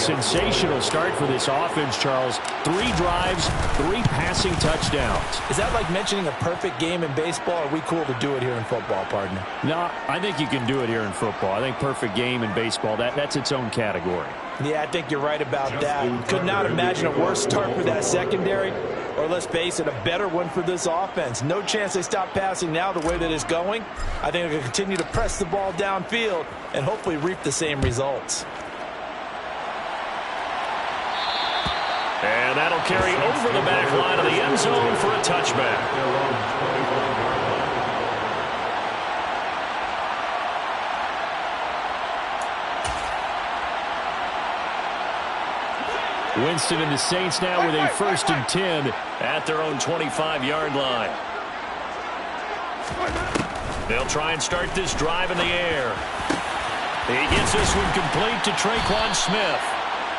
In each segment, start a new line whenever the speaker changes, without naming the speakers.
sensational start for this offense, Charles. 3 drives, 3 passing touchdowns.
Is that like mentioning a perfect game in baseball? Or are we cool to do it here in football, partner?
No, I think you can do it here in football. I think perfect game in baseball, that's its own category.
Yeah, I think you're right about that. Could not imagine a worse start for that secondary, or let's face it, a better one for this offense. No chance they stop passing now the way that it's going. I think they're going to continue to press the ball downfield and hopefully reap the same results.
And that'll carry over the back line of the end zone for a touchback. Winston and the Saints now with a 1st and 10 at their own 25-yard line. They'll try and start this drive in the air. He gets this one complete to Traquan Smith.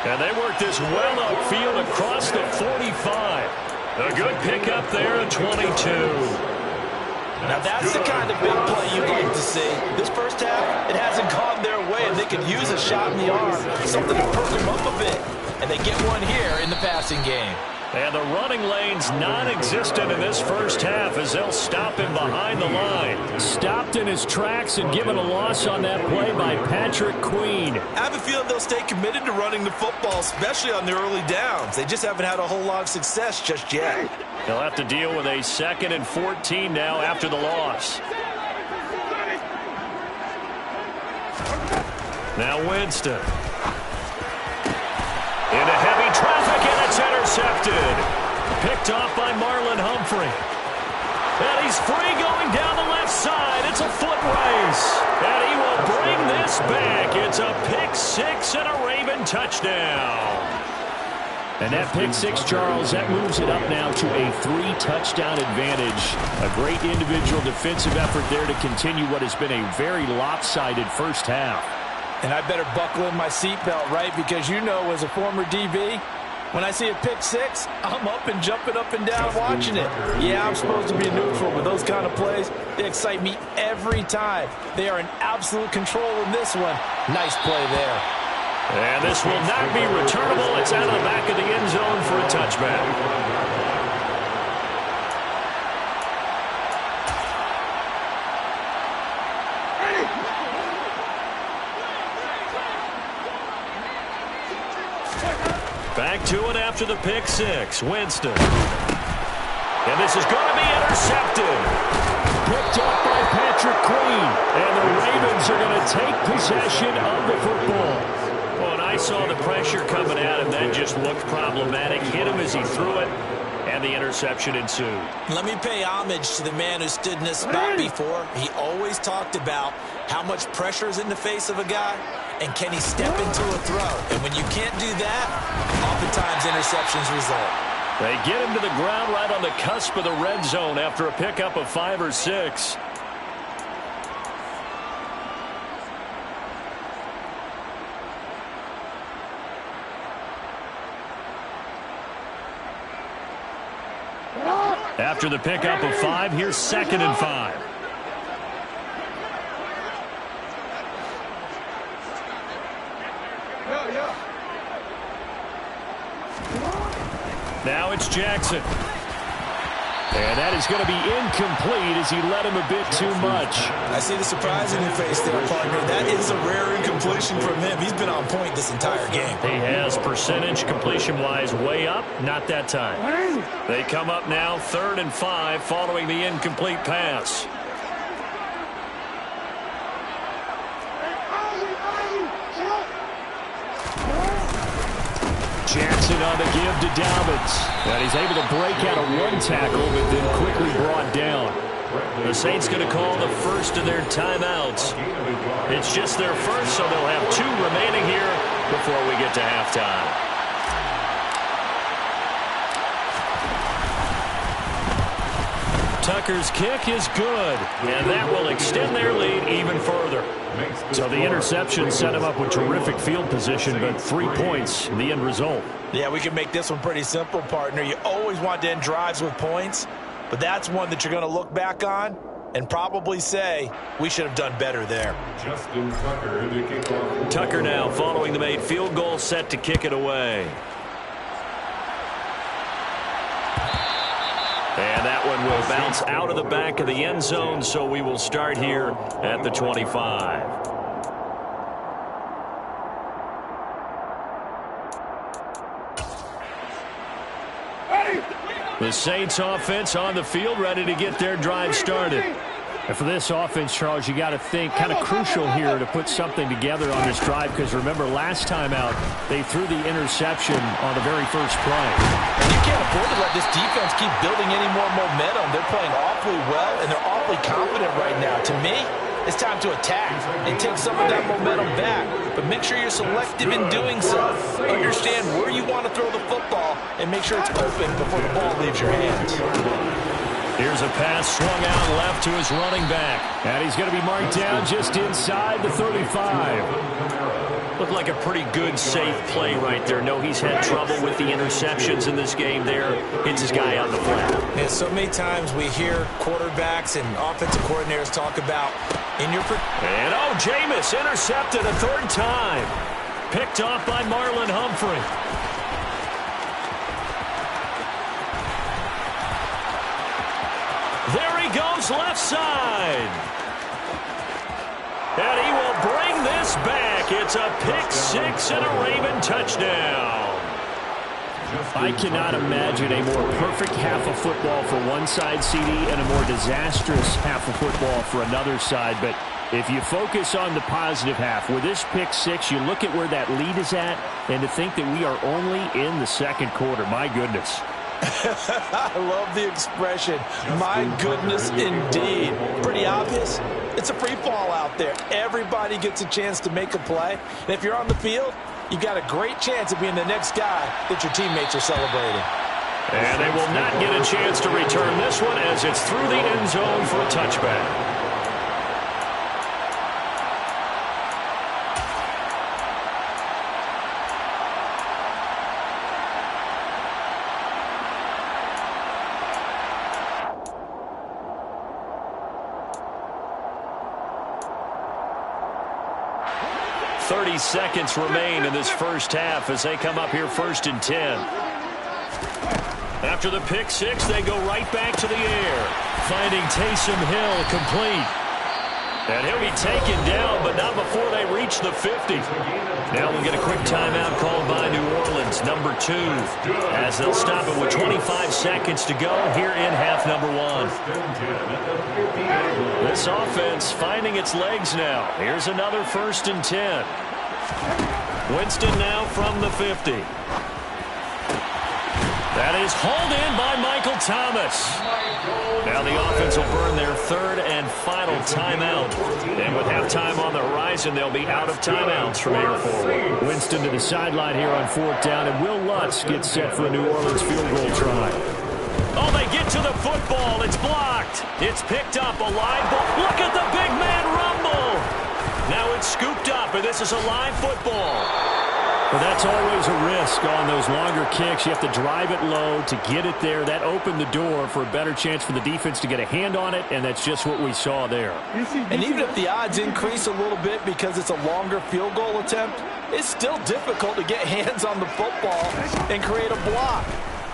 And they work this well upfield across the 45. A good pickup there at 22.
Now that's the kind of big play you'd like to see. This first half, it hasn't gone their way, and they could use a shot in the arm, something to perk them up a bit. And they get one here in the passing game.
And the running lane's non-existent in this first half as they'll stop him behind the line. Stopped in his tracks and given a loss on that play by Patrick Queen.
I have a feeling they'll stay committed to running the football, especially on the early downs. They just haven't had a whole lot of success just yet.
They'll have to deal with a 2nd and 14 now after the loss. Now Winston. Into heavy traffic, and it's intercepted. Picked off by Marlon Humphrey. And he's free going down the left side. It's a foot race. And he will bring this back. It's a pick 6 and a Raven touchdown. And that pick 6, Charles, that moves it up now to a 3-touchdown advantage. A great individual defensive effort there to continue what has been a very lopsided first half.
And I better buckle in my seatbelt, right? Because you know, as a former DB, when I see a pick 6, I'm up and jumping up and down watching it. Yeah, I'm supposed to be neutral, but those kind of plays, they excite me every time. They are in absolute control in this one. Nice play there.
And this will not be returnable. It's out of the back of the end zone for a touchback. Back to it after the pick 6. Winston. And this is going to be intercepted. Picked up by Patrick Queen. And the Ravens are going to take possession of the football. Well, and I saw the pressure coming at him. That just looked problematic. Hit him as he threw it. And the interception ensued.
Let me pay homage to the man who stood in this spot before. He always talked about how much pressure is in the face of a guy, and can he step into a throw. And when you can't do that, oftentimes interceptions result.
They get him to the ground right on the cusp of the red zone after a pickup of 5 or 6. After the pickup of 5, here's 2nd and 5. Now it's Jackson. And that is going to be incomplete as he let him a bit too much.
I see the surprise in your face there, partner. That is a rare incompletion from him. He's been on point this entire game.
He has percentage completion-wise way up. Not that time. They come up now 3rd and 5 following the incomplete pass. Jackson on the give to Dobbins. And he's able to break out of 1 tackle, but then quickly brought down. The Saints going to call the first of their timeouts. It's just their first, so they'll have 2 remaining here before we get to halftime. Tucker's kick is good, and that will extend their lead even further. So the interception set him up with terrific field position, but 3 points, the end result.
Yeah, we can make this one pretty simple, partner. You always want to end drives with points, but that's one that you're going to look back on and probably say we should have done better there.
Justin Tucker, the kickoff.
Tucker now following the made field goal, set to kick it away. And that one will bounce out of the back of the end zone, so we will start here at the 25. The Saints offense on the field, ready to get their drive started.
And for this offense, Charles, you got to think kind of crucial here to put something together on this drive, because remember, last time out, they threw the interception on the very first play.
And you can't afford to let this defense keep building any more momentum. They're playing awfully well, and they're awfully confident right now. To me, it's time to attack and take some of that momentum back. But make sure you're selective in doing so. Understand where you want to throw the football and make sure it's open before the ball leaves your hands.
Here's a pass swung out left to his running back.
And he's going to be marked down just inside the 35.
Looked like a pretty good, safe play right there. No, he's had trouble with the interceptions in this game there. Hits his guy on the flat.
Yeah, so many times we hear quarterbacks and offensive coordinators talk about in your...
And Jameis intercepted a third time. Picked off by Marlon Humphrey. There he goes, left side. And he will bring this back. It's a pick six and a Raven touchdown.
I cannot imagine a more perfect half of football for one side, CD, and a more disastrous half of football for another side. But if you focus on the positive half, with this pick six, you look at where that lead is at, and to think that we are only in the second quarter. My goodness.
I love the expression. My goodness, indeed. Pretty obvious. It's a free fall out there. Everybody gets a chance to make a play. And if you're on the field, you've got a great chance of being the next guy that your teammates are celebrating.
And they will not get a chance to return this one as it's through the end zone for a touchback. Seconds remain in this first half as they come up here 1st and 10. After the pick six, they go right back to the air, finding Taysom Hill complete. And he'll be taken down, but not before they reach the 50. Now we'll get a quick timeout called by New Orleans, number 2, as they'll stop it with 25 seconds to go here in half number 1. This offense finding its legs now. Here's another 1st and 10. Winston now from the 50. That is hauled in by Michael Thomas. Now the offense will burn their 3rd and final timeout. And with halftime on the horizon, they'll be out of timeouts from here forward.
Winston to the sideline here on 4th down, and Will Lutz gets set for a New Orleans field goal try.
Oh, they get to the football. It's blocked. It's picked up. A live ball. Look at the big man rumble. Now it's scooped up, and this is a live football.
Well, that's always a risk on those longer kicks. You have to drive it low to get it there. That opened the door for a better chance for the defense to get a hand on it, and that's just what we saw there.
And even if the odds increase a little bit because it's a longer field goal attempt, it's still difficult to get hands on the football and create a block.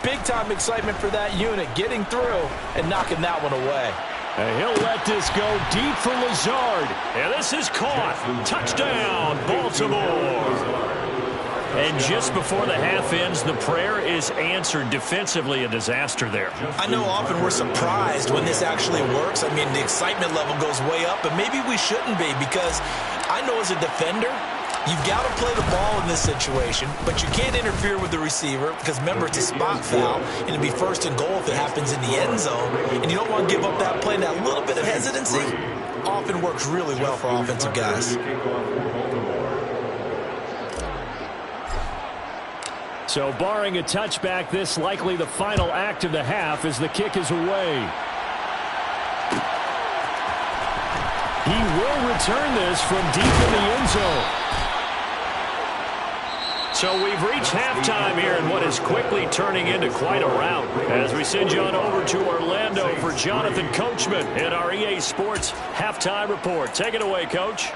Big-time excitement for that unit, getting through and knocking that one away.
And he'll let this go deep for Lazard. And this is caught. Touchdown, Baltimore. And just before the half ends, the prayer is answered. Defensively, a disaster there.
I know often we're surprised when this actually works. I mean, the excitement level goes way up, but maybe we shouldn't be, because I know as a defender, you've got to play the ball in this situation, but you can't interfere with the receiver because, remember, it's a spot foul, and it'd be 1st and goal if it happens in the end zone, and you don't want to give up that play. And that little bit of hesitancy often works really well for offensive guys.
So barring a touchback, this likely the final act of the half as the kick is away. He will return this from deep in the end zone.
So we've reached halftime here in what is quickly turning into quite a rout. As we send you on over to Orlando for Jonathan Coachman in our EA Sports Halftime Report. Take it away, Coach.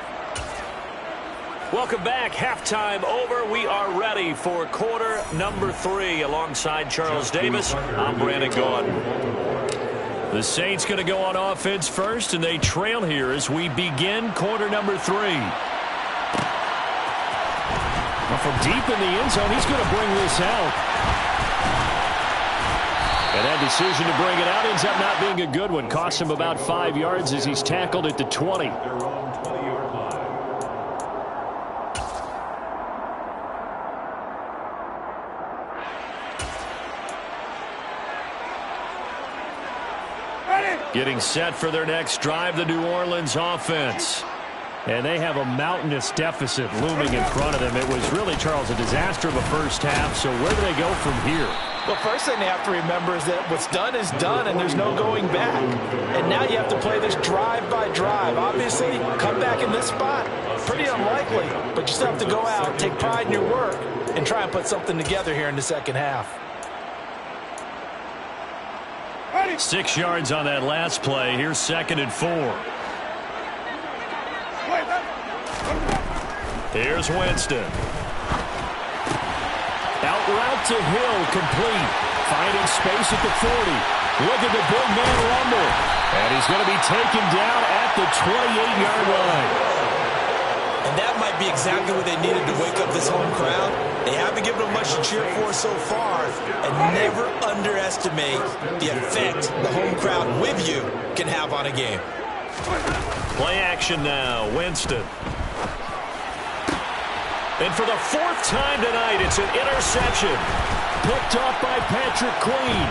Welcome back. Halftime over. We are ready for quarter number 3. Alongside Charles Davis, I'm Brandon Gaudin. The Saints going to go on offense first, and they trail here as we begin quarter number 3. Well, from deep in the end zone, he's going to bring this out. And that decision to bring it out ends up not being a good one. Costs him about 5 yards as he's tackled at the 20. Getting set for their next drive, the New Orleans offense. And they have a mountainous deficit looming in front of them. It was really, Charles, a disaster of a first half. So where do they go from here?
Well, first thing they have to remember is that what's done is done, and there's no going back. And now you have to play this drive by drive. Obviously, come back in this spot, pretty unlikely. But you still have to go out, take pride in your work, and try and put something together here in the second half.
6 yards on that last play. Here's 2nd and 4. Here's Winston. Out route to Hill, complete. Finding space at the 40. Look at the big man rumble. And he's going to be taken down at the 28-yard line.
And that might be exactly what they needed to wake up this home crowd. They haven't given them much to cheer for so far. And never underestimate the effect the home crowd with you can have on a game.
Play action now. Winston. And for the 4th time tonight, it's an interception. Picked off by Patrick Queen.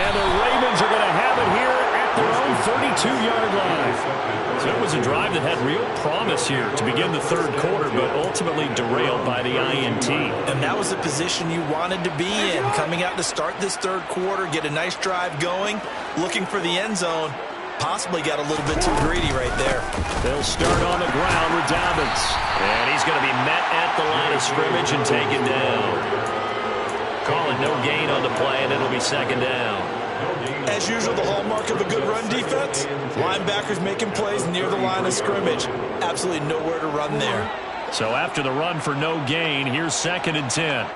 And the Ravens are going to have it here at their own 32-yard line. So it was a drive that had real promise here to begin the third quarter, but ultimately derailed by the INT.
And that was the position you wanted to be in. Coming out to start this third quarter, get a nice drive going, looking for the end zone. Possibly got a little bit too greedy right there.
They'll start on the ground with Dobbins. And he's going to be met at the line of scrimmage and taken down. Calling no gain on the play, and it'll be 2nd down.
As usual, the hallmark of a good run defense, linebackers making plays near the line of scrimmage. Absolutely nowhere to run there.
So after the run for no gain, here's 2nd and 10.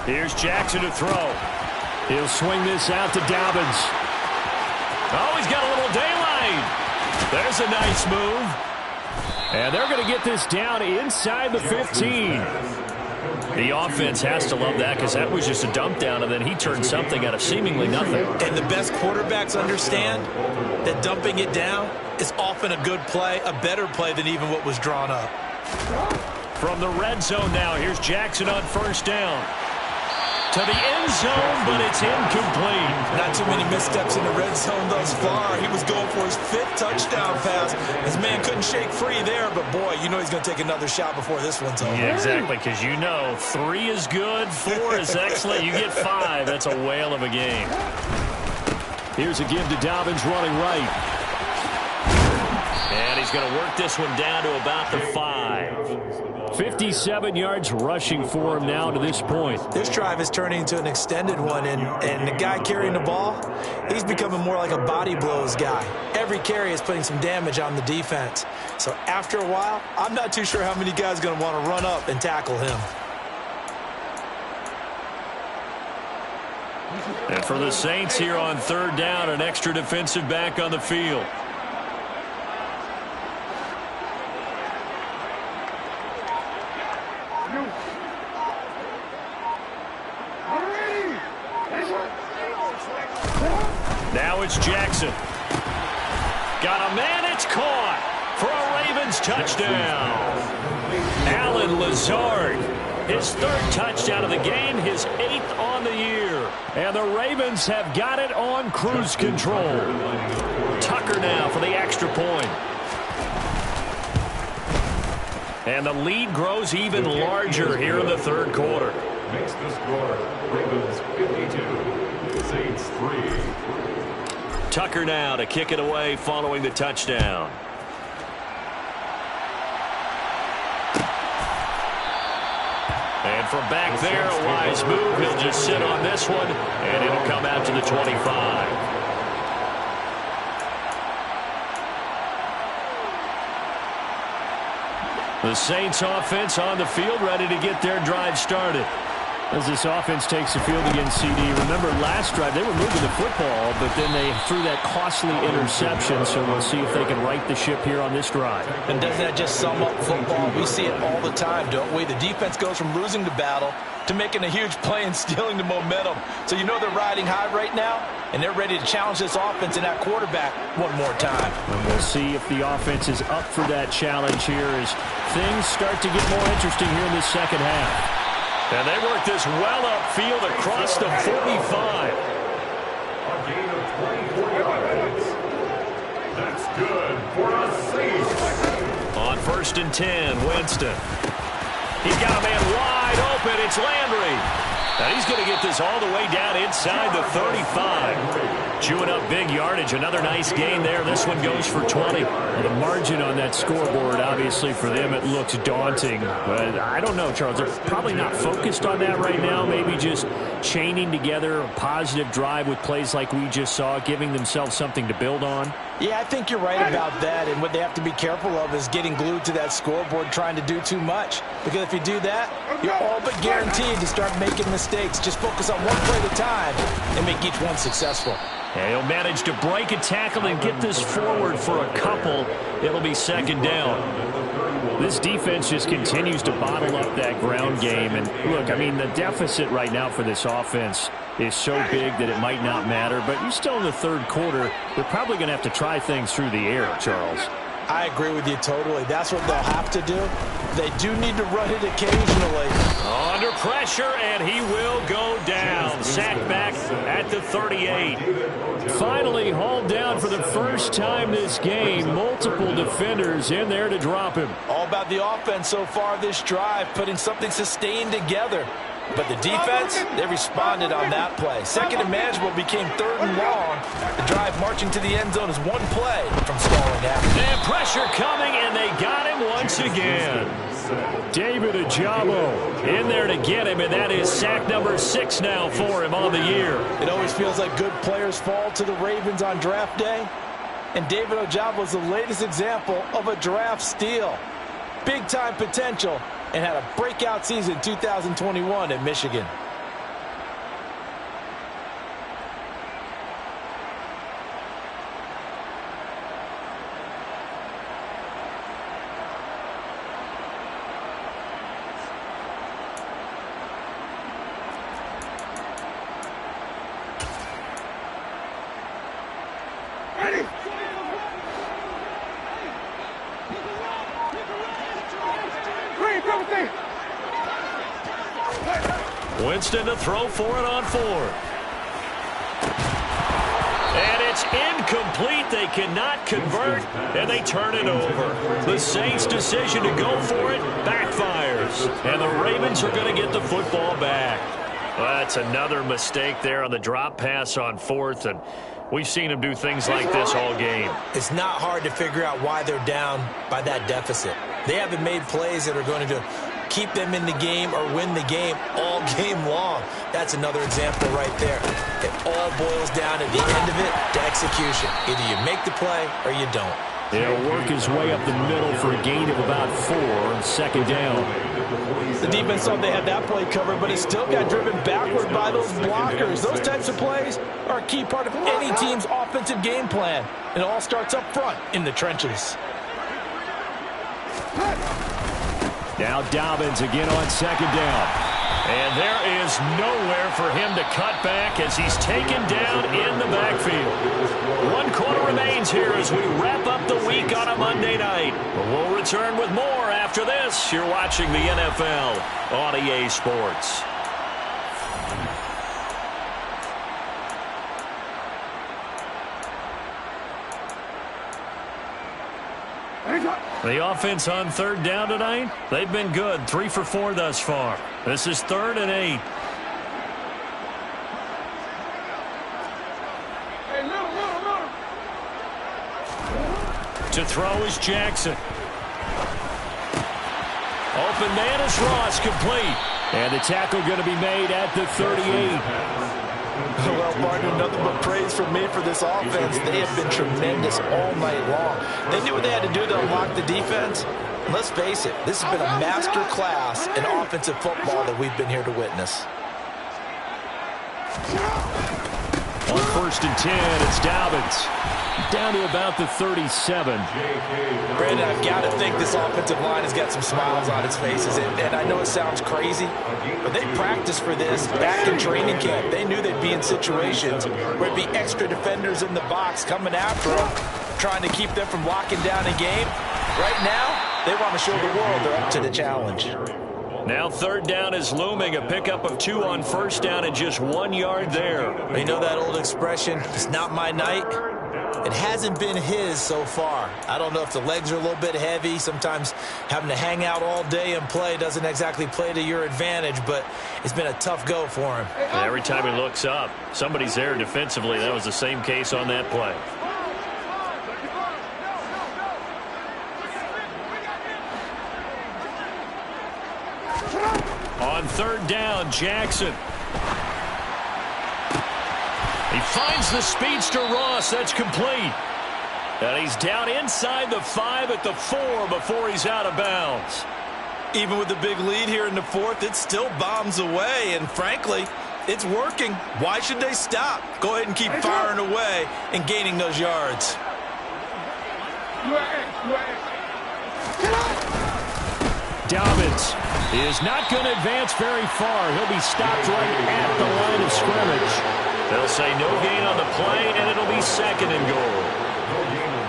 Here's Jackson to throw. He'll swing this out to Dobbins. Oh, he's got a little daylight. There's a nice move. And they're going to get this down inside the 15. The offense has to love that because that was just a dump down, and then he turned something out of seemingly nothing.
And the best quarterbacks understand that dumping it down is often a good play, a better play than even what was drawn up.
From the red zone now, here's Jackson on 1st down. To the end zone, but it's incomplete.
Not too many missteps in the red zone thus far. He was going for his 5th touchdown pass. His man couldn't shake free there, but boy, you know he's going to take another shot before this one's over.
Yeah, exactly, because you know 3 is good, 4 is excellent. You get 5. That's a whale of a game. Here's a give to Dobbins running right. And he's going to work this one down to about the 5. 57 yards rushing for him now to this point.
This drive is turning into an extended one, and the guy carrying the ball, he's becoming more like a body blows guy. Every carry is putting some damage on the defense. So after a while, I'm not too sure how many guys are going to want to run up and tackle him.
And for the Saints here on 3rd down, an extra defensive back on the field. Now it's Jackson. Got a man, it's caught for a Ravens touchdown. Allen Lazard, his 3rd touchdown of the game, his 8th on the year. And the Ravens have got it on cruise control. Tucker now for the extra point. And the lead grows even larger here in the third quarter.
Makes the score Ravens 52, Saints 3.
Tucker now to kick it away following the touchdown. And from back there, a wise move. He'll just sit on this one, and it'll come out to the 25. The Saints offense on the field, ready to get their drive started. As this offense takes the field against CD, remember last drive they were moving the football, but then they threw that costly interception, so we'll see if they can right the ship here on this drive.
And doesn't that just sum up football? We see it all the time, don't we? The defense goes from losing the battle to making a huge play and stealing the momentum. So you know they're riding high right now, and they're ready to challenge this offense and that quarterback one more time.
And we'll see if the offense is up for that challenge here as things start to get more interesting here in this second half.
And they work this well upfield across the 45.
A gain of 24 yards. That's good for a Saints.
On 1st and 10, Winston. He's got a man wide open. It's Landry. And he's going to get this all the way down inside the 35. Chewing up big yardage. Another nice gain there. This one goes for 20.
Well, the margin on that scoreboard, obviously, for them, it looks daunting. But I don't know, Charles. They're probably not focused on that right now. Maybe just chaining together a positive drive with plays like we just saw, giving themselves something to build on.
Yeah, I think you're right about that. And what they have to be careful of is getting glued to that scoreboard, trying to do too much. Because if you do that, you're all but guaranteed to start making mistakes. Just focus on one play at a time and make each one successful.
And he'll manage to break a tackle and get this forward for a couple. It'll be 2nd down.
This defense just continues to bottle up that ground game. And look, I mean, the deficit right now for this offense is so big that it might not matter. But you're still in the 3rd quarter. They're probably going to have to try things through the air, Charles.
I agree with you totally. That's what they'll have to do. They do need to run it occasionally.
Under pressure, and he will go down. Sacked back at the 38.
Finally hauled down for the first time this game. Multiple defenders in there to drop him.
All about the offense so far this drive, putting something sustained together. But the defense, they responded on that play. 2nd and manageable became 3rd and long. The drive marching to the end zone is one play from stalling out.
And pressure coming, and they got him once again.
David Ajabo in there to get him, and that is sack number 6 now for him on the year.
It always feels like good players fall to the Ravens on draft day. And David Ajabo is the latest example of a draft steal. Big-time potential, and had a breakout season 2021 at Michigan.
Winston to throw for it on 4th. And it's incomplete. They cannot convert, and they turn it over. The Saints' decision to go for it backfires, and the Ravens are going to get the football back. Well, that's another mistake there on the drop pass on 4th, and we've seen them do things like this all game.
It's not hard to figure out why they're down by that deficit. They haven't made plays that are going to keep them in the game or win the game all game long. That's another example right there. It all boils down at the end of it to execution. Either you make the play or you don't.
He'll work his way up the middle for a gain of about 4 on 2nd down.
The defense thought they had that play covered, but it still got driven backward by those blockers. Those types of plays are a key part of any team's offensive game plan. It all starts up front in the trenches.
Now Dobbins again on 2nd down.
And there is nowhere for him to cut back as he's taken down in the backfield. 1 quarter remains here as we wrap up the week on a Monday night. But we'll return with more after this. You're watching the NFL on EA Sports. The offense on 3rd down tonight, they've been good. 3 for 4 thus far. This is 3rd and 8.
Hey, little.
To throw is Jackson. Open man is Ross, complete.
And the tackle going to be made at the 38.
Well, partner, nothing but praise from me for this offense. They have been tremendous all night long. They knew what they had to do to unlock the defense. And let's face it, this has been a master class in offensive football that we've been here to witness.
On 1st and 10, it's Dobbins. Down to about the 37.
Brandon, I've got to think this offensive line has got some smiles on its faces. And I know it sounds crazy, but they practiced for this back in training camp. They knew they'd be in situations where it'd be extra defenders in the box coming after them, trying to keep them from locking down a game. Right now, they want to show the world they're up to the challenge.
Now 3rd down is looming. A pickup of 2 on 1st down and just 1 yard there.
You know that old expression, it's not my night? It hasn't been his so far. I don't know if the legs are a little bit heavy. Sometimes having to hang out all day and play doesn't exactly play to your advantage, but it's been a tough go for him.
And every time he looks up, somebody's there defensively. That was the same case on that play. On 3rd down, Jackson. He finds the speedster Ross. That's complete. And he's down inside the 5 at the 4 before he's out of bounds.
Even with the big lead here in the 4th, it still bombs away. And frankly, it's working. Why should they stop? Go ahead and keep firing away and gaining those yards.
Dobbins is not going to advance very far. He'll be stopped right at the line of scrimmage.
They'll say no gain on the play, and it'll be 2nd and goal.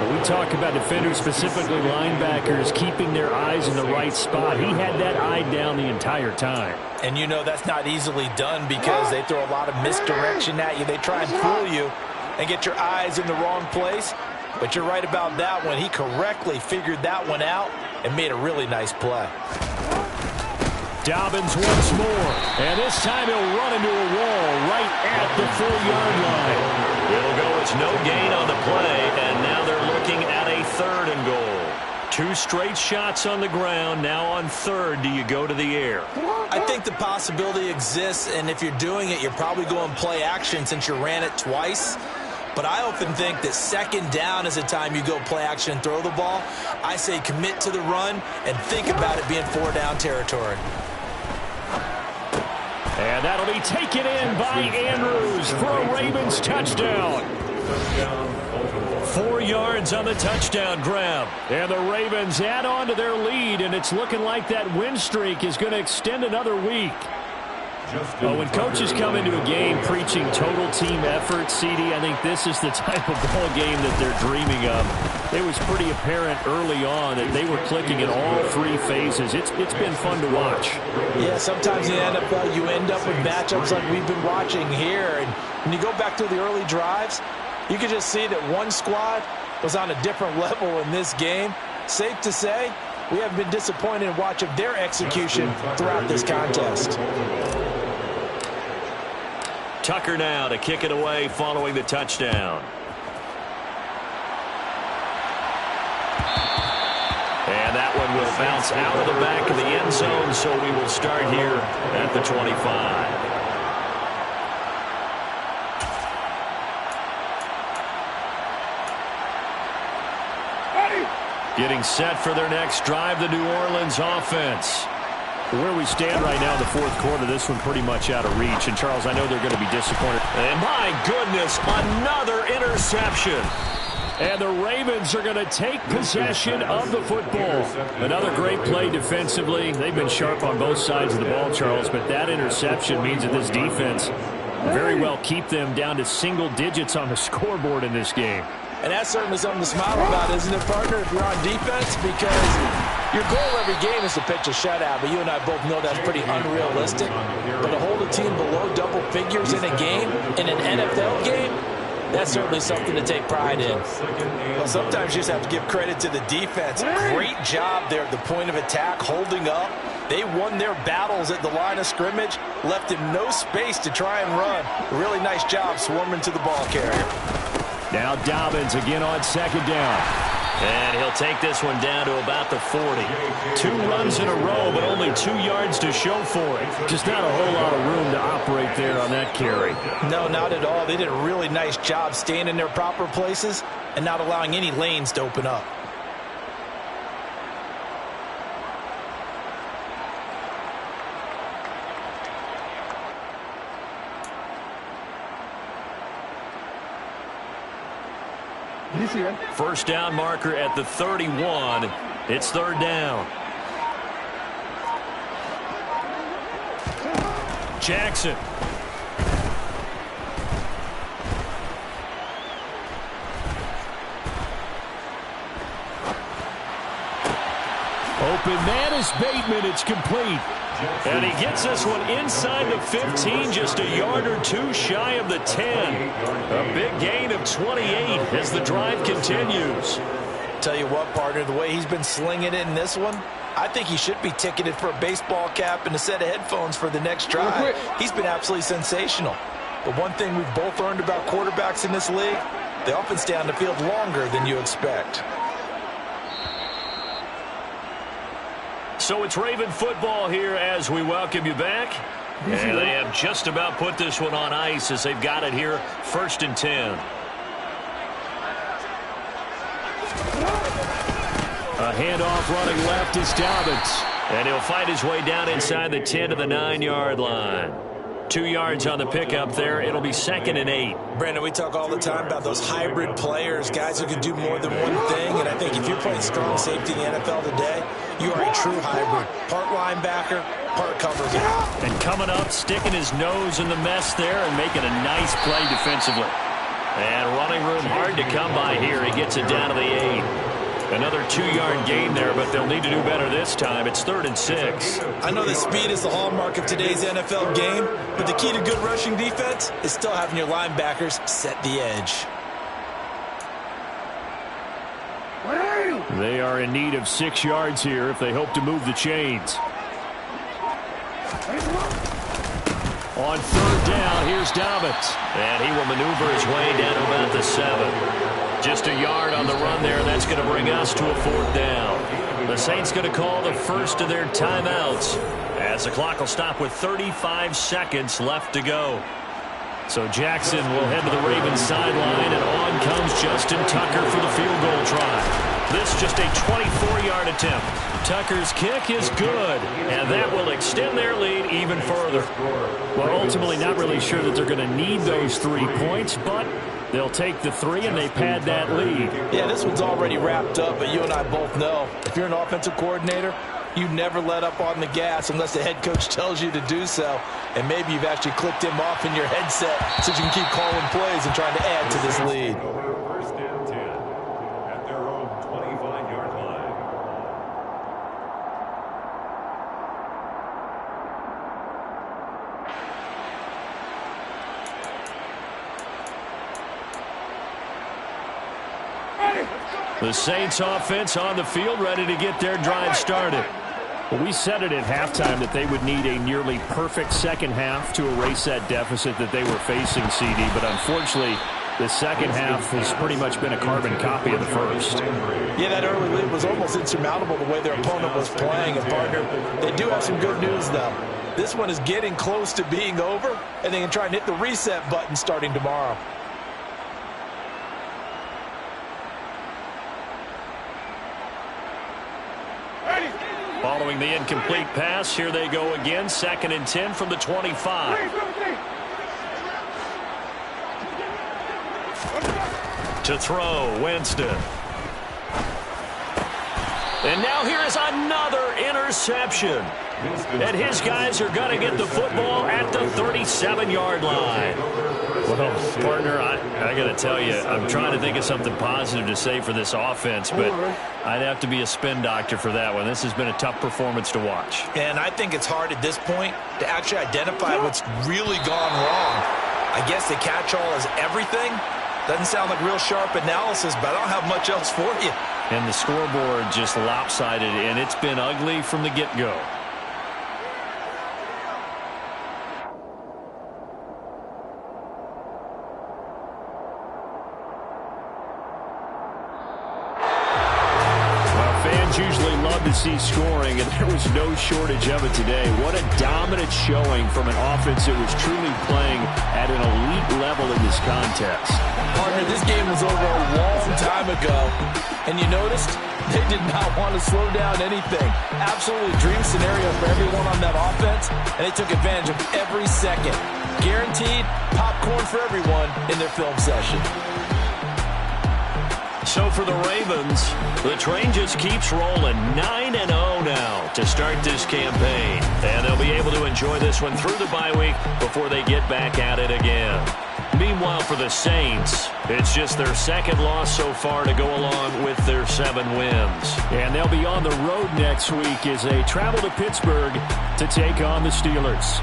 When we talk about defenders, specifically linebackers, keeping their eyes in the right spot, he had that eye down the entire time.
And you know that's not easily done because they throw a lot of misdirection at you. They try and fool you and get your eyes in the wrong place. But you're right about that one. He correctly figured that one out and made a really nice play.
Dobbins once more, and this time he'll run into a wall right at the 4-yard line.
It'll go as no gain on the play, and now they're looking at a 3rd and goal. 2 straight shots on the ground. Now on 3rd, do you go to the air?
I think the possibility exists, and if you're doing it, you're probably going play action since you ran it twice. But I often think that 2nd down is the time you go play action and throw the ball. I say commit to the run and think about it being 4-down territory.
And that'll be taken in by Andrews for a Ravens touchdown.
4 yards on the touchdown grab.
And the Ravens add on to their lead, and it's looking like that win streak is going to extend another week. When coaches come into a game preaching total team effort, CD, I think this is the type of ball game that they're dreaming of. It was pretty apparent early on that they were clicking in all 3 phases. It's been fun to watch.
Yeah, sometimes in the NFL you end up with matchups like we've been watching here. And when you go back to the early drives, you can just see that one squad was on a different level in this game. Safe to say, we haven't been disappointed in watching their execution throughout this contest.
Tucker now to kick it away following the touchdown. And that one will bounce out of the back of the end zone, so we will start here at the 25. Getting set for their next drive, the New Orleans offense.
Where we stand right now in the 4th quarter, this one pretty much out of reach. And, Charles, I know they're going to be disappointed.
And, my goodness, another interception.
And the Ravens are going to take possession of the football. Another great play defensively. They've been sharp on both sides of the ball, Charles, but that interception means that this defense very well keep them down to single digits on the scoreboard in this game.
And that's certainly something to smile about, isn't it, partner, if you're on defense? Because your goal every game is to pitch a shutout, but you and I both know that's pretty unrealistic. But to hold a team below double figures in a game, in an NFL game, that's certainly something to take pride in. Well, sometimes you just have to give credit to the defense. Great job there at the point of attack, holding up. They won their battles at the line of scrimmage, left him no space to try and run. Really nice job swarming to the ball carrier.
Now Dobbins again on 2nd down.
And They'll take this one down to about the 40.
2 runs in a row, but only 2 yards to show for it. Just not a whole lot of room to operate there on that carry.
No, not at all. They did a really nice job staying in their proper places and not allowing any lanes to open up.
First down marker at the 31. It's 3rd down. Jackson.
Open man is Bateman. It's complete.
And he gets this one inside the 15, just a yard or 2 shy of the 10. A big gain of 28 as the drive continues.
Tell you what, partner, the way he's been slinging it in this one, I think he should be ticketed for a baseball cap and a set of headphones for the next drive. He's been absolutely sensational. But one thing we've both learned about quarterbacks in this league, they often stay on the field longer than you expect.
So it's Raven football here as we welcome you back. And they have just about put this one on ice as they've got it here, 1st and 10.
A handoff running left is Dobbins.
And he'll fight his way down inside the 10 to the 9-yard line. 2 yards on the pickup there. It'll be 2nd and 8.
Brandon, we talk all the time about those hybrid players, guys who can do more than one thing. And I think if you're playing strong safety in the NFL today, you are a true hybrid. Part linebacker, part cover guy.
And coming up, sticking his nose in the mess there and making a nice play defensively. And running room hard to come by here. He gets it down to the 8. Another 2-yard gain there, but they'll need to do better this time. It's 3rd and 6.
I know that speed is the hallmark of today's NFL game, but the key to good rushing defense is still having your linebackers set the edge.
They are in need of 6 yards here if they hope to move the chains. On 3rd down, here's Dobbins.
And he will maneuver his way down to about the 7. Just a yard on the run there. That's going to bring us to a 4th down. The Saints going to call the first of their timeouts as the clock will stop with 35 seconds left to go. So Jackson will head to the Ravens sideline, and on comes Justin Tucker for the field goal try. This just a 24-yard attempt. Tucker's kick is good, and that will extend their lead even further.
Well, ultimately not really sure that they're going to need those 3 points, but they'll take the 3 and they pad that lead.
Yeah, this one's already wrapped up, but you and I both know if you're an offensive coordinator, you never let up on the gas unless the head coach tells you to do so. And maybe you've actually clicked him off in your headset so you can keep calling plays and trying to add to this lead.
1st and 10 at their own 25-yard line.
The Saints offense on the field, ready to get their drive started.
Well, we said it at halftime that they would need a nearly perfect second half to erase that deficit that they were facing, CD. But unfortunately, the second half has pretty much been a carbon copy of the first.
Yeah, that early lead was almost insurmountable the way their opponent was playing. And, partner, they do have some good news, though. This one is getting close to being over, and they can try and hit the reset button starting tomorrow.
Following the incomplete pass, here they go again. 2nd and 10 from the 25. To throw, Winston. And now here is another interception. And his guys are going to get the football at the 37-yard line. Well, partner, I got to tell you, I'm trying to think of something positive to say for this offense, but I'd have to be a spin doctor for that one. This has been a tough performance to watch.
And I think it's hard at this point to actually identify what's really gone wrong. I guess the catch-all is everything. Doesn't sound like real sharp analysis, but I don't have much else for you.
And the scoreboard just lopsided, and it's been ugly from the get-go.
Fans usually love to see scoring, and there was no shortage of it today. What a dominant showing from an offense that was truly playing at an elite level in this contest.
Partner, this game was over a long time ago, and you noticed they did not want to slow down anything. Absolutely dream scenario for everyone on that offense, and they took advantage of every second. Guaranteed popcorn for everyone in their film session.
So for the Ravens, the train just keeps rolling 9-0 now to start this campaign. And they'll be able to enjoy this one through the bye week before they get back at it again. Meanwhile, for the Saints, it's just their second loss so far to go along with their 7 wins.
And they'll be on the road next week as they travel to Pittsburgh to take on the Steelers.